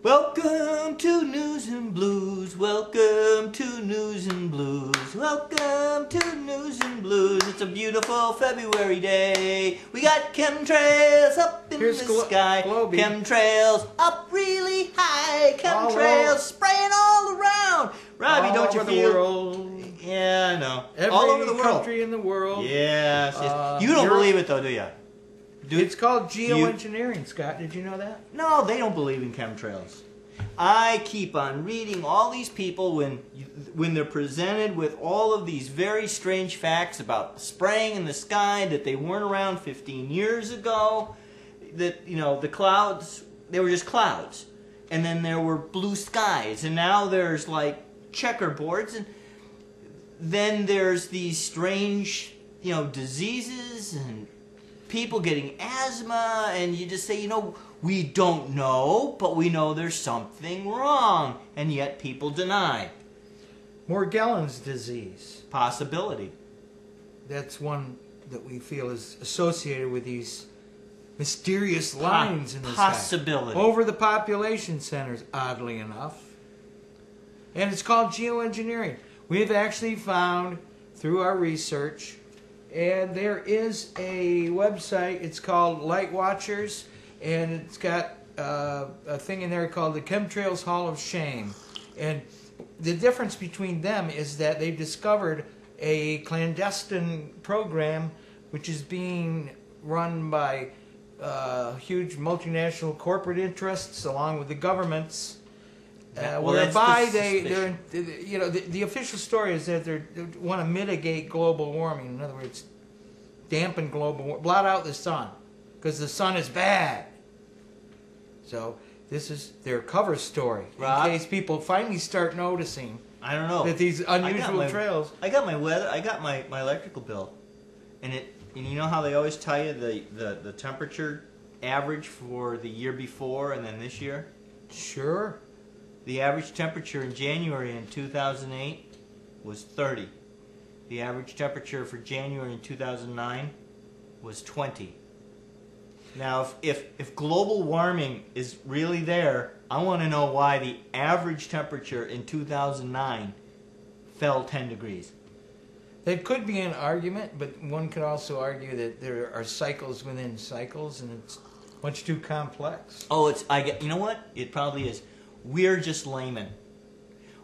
Welcome to News and Blues, welcome to News and Blues, welcome to News and Blues. It's a beautiful February day. We got chemtrails up in the sky, chemtrails up really high, chemtrails spraying all around. Robbie, don't you feel? All over the world. Yeah, I know. Every all over the world. country in the world. Yes, yes. You don't believe it though, do you? It's called geoengineering, Scott. Did you know that? No, they don't believe in chemtrails. I keep on reading all these people when they're presented with all of these very strange facts about spraying in the sky, that they weren't around 15 years ago, that, you know, the clouds, they were just clouds. And then there were blue skies, and now there's like checkerboards, and then there's these strange, you know, diseases and people getting asthma, and you just say, you know, we don't know, but we know there's something wrong, and yet people deny. Morgellons disease. Possibility. That's one that we feel is associated with these mysterious lines in the sky. Possibility. Over the population centers, oddly enough. And it's called geoengineering. We've actually found, through our research, and there is a website, it's called Light Watchers, and it's got a thing in there called the Chemtrails Hall of Shame. And the difference between them is that they've discovered a clandestine program which is being run by huge multinational corporate interests along with the governments. Whereby the official story is that they want to mitigate global warming. In other words, dampen global warming, blot out the sun, because the sun is bad. So this is their cover story, Rob, in case people finally start noticing. I don't know that these unusual trails. I got my weather. I got my electrical bill, and you know how they always tell you the temperature average for the year before and then this year. Sure. The average temperature in January in 2008 was 30. The average temperature for January in 2009 was 20. Now, if global warming is really there, I want to know why the average temperature in 2009 fell 10 degrees. That could be an argument, but one could also argue that there are cycles within cycles, and it's much too complex. Oh, you know what? It probably is. We're just laymen.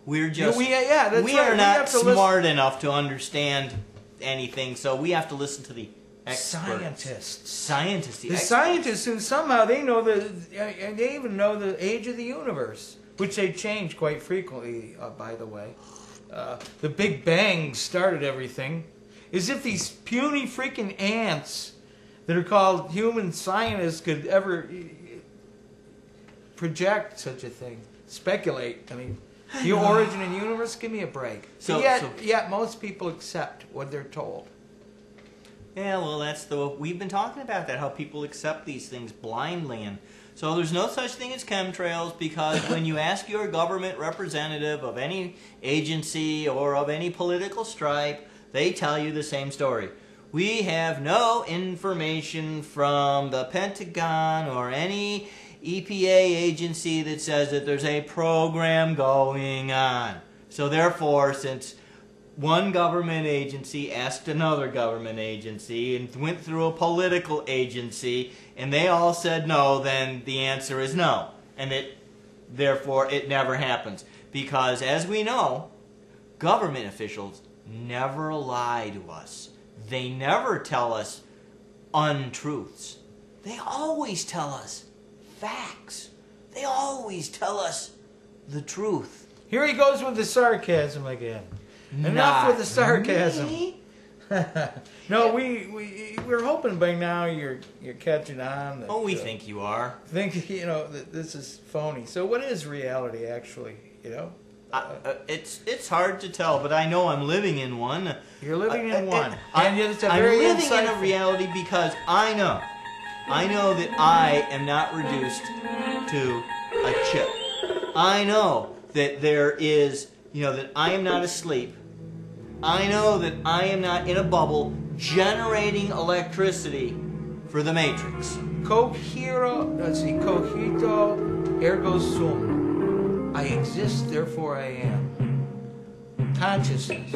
We're just we are not smart enough to understand anything, so we have to listen to the experts. Scientists. The scientists who somehow they know they even know the age of the universe, which they change quite frequently, by the way. The Big Bang started everything. As if these puny freaking ants that are called human scientists could ever project such a thing, speculate. I mean, the origin of the universe. Give me a break. Yet most people accept what they're told. Yeah, well, we've been talking about that, how people accept these things blindly, and so there's no such thing as chemtrails, because when you ask your government representative of any agency or of any political stripe, they tell you the same story. We have no information from the Pentagon or any EPA agency that says that there's a program going on. So therefore, since one government agency asked another government agency and went through a political agency and they all said no, then the answer is no. And therefore it never happens. Because as we know, government officials never lie to us. They never tell us untruths. They always tell us facts. They always tell us the truth. Here he goes with the sarcasm again. Enough with the sarcasm. Me? No, we're hoping by now you're catching on. That, Oh, we think you are. Think that this is phony. So what is reality actually? It's hard to tell, but I know I'm living in one. You're living in one. I'm it's a living very in a insightful- reality because I know that I am not reduced to a chip. I know that there is, that I am not asleep. I know that I am not in a bubble generating electricity for the Matrix. Cogito ergo sum. I exist, therefore I am. Consciousness.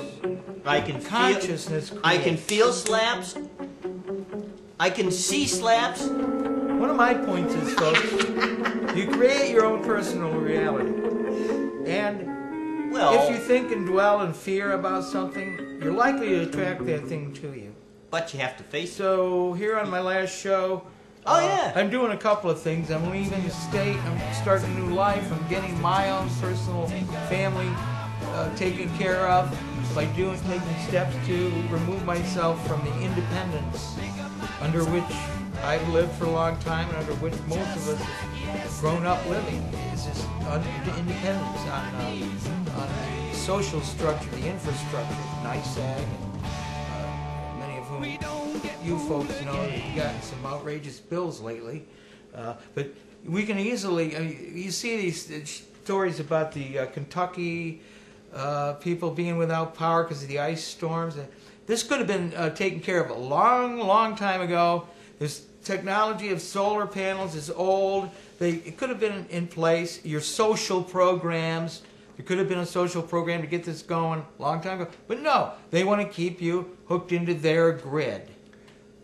I can Consciousness. feel slaps. I can see slaps. One of my points is, folks, you create your own personal reality. And if you think and dwell in fear about something, you're likely to attract that thing to you. But you have to face it. So here on my last show, I'm doing a couple of things. I'm leaving the state. I'm starting a new life. I'm getting my own personal family taken care of by taking steps to remove myself from the independence under which I've lived for a long time and under which most of us have grown up living. Is this independence on the social structure, the infrastructure, NISAG, and many of whom you folks know that you've gotten some outrageous bills lately. But we can easily, you see these stories about the Kentucky people being without power because of the ice storms. This could have been taken care of a long, long time ago. This technology of solar panels is old. It could have been in place. Your social programs, there could have been a social program to get this going a long time ago. But no, they want to keep you hooked into their grid.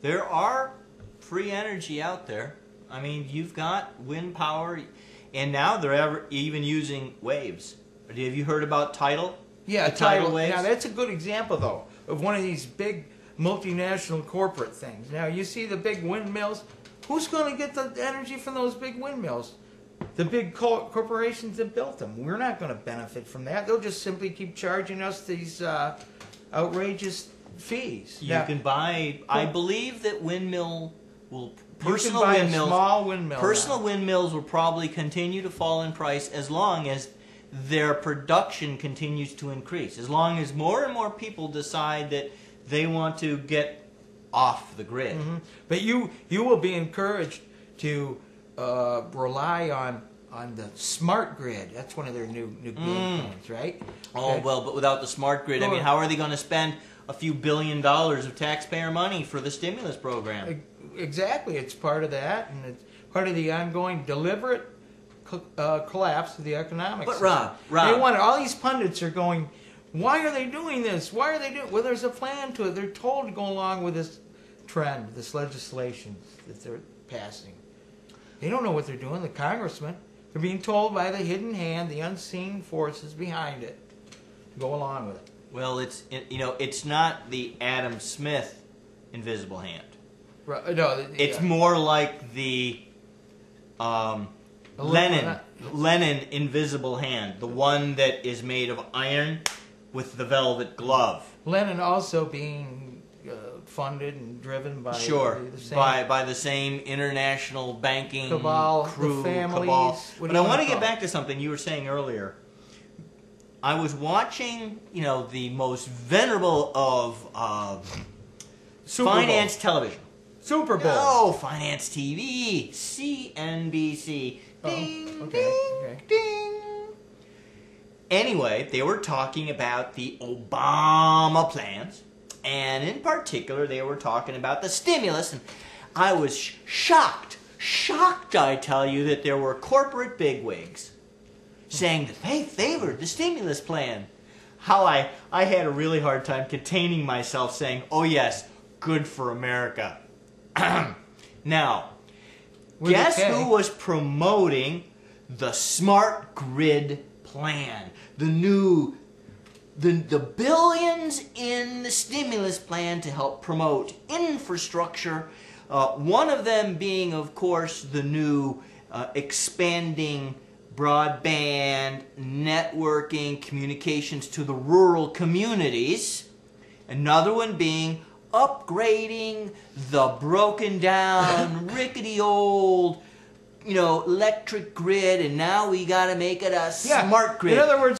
There are free energy out there. I mean, you've got wind power, and now they're even using waves. Have you heard about tidal? Yeah, tidal waves. Now that's a good example, though, of one of these big multinational corporate things. Now you see the big windmills. Who's going to get the energy from those big windmills? The big corporations that built them. We're not going to benefit from that. They'll just simply keep charging us these outrageous fees. You can buy. I believe that windmill will. Personal windmills. Small windmill. Personal windmills will probably continue to fall in price as long as their production continues to increase. As long as more and more people decide that they want to get off the grid. Mm-hmm. But you will be encouraged to rely on the smart grid. That's one of their new game plans, right? Oh, okay. Well, but without the smart grid, I mean, how are they going to spend a few $1 billion of taxpayer money for the stimulus program? Exactly. It's part of that, and it's part of the ongoing deliberate collapse of the economics. But Rob, they want all these pundits are going, why are they doing this? Why are they doing? Well, there's a plan to it. They're told to go along with this trend, this legislation that they're passing. They don't know what they're doing. The congressmen, they're being told by the hidden hand, the unseen forces behind it, to go along with it. Well, it's not the Adam Smith invisible hand. Right, no, it's more like the Lenin invisible hand, the one that is made of iron with the velvet glove. Lenin also being funded and driven by the same international banking cabal, crew, the families. Cabal. But I want to get back to something you were saying earlier. I was watching, the most venerable of finance television. Super Bowl. Oh, finance TV, CNBC. Ding, okay. Ding. Anyway, they were talking about the Obama plans, and in particular, they were talking about the stimulus, and I was shocked, I tell you, that there were corporate bigwigs saying that they favored the stimulus plan. How I had a really hard time containing myself saying, oh yes, good for America. Now, guess who was promoting the smart grid plan? The billions in the stimulus plan to help promote infrastructure. One of them being, of course, the new expanding broadband networking communications to the rural communities. Another one being upgrading the broken down, rickety old, electric grid, and now we got to make it a smart grid. In other words,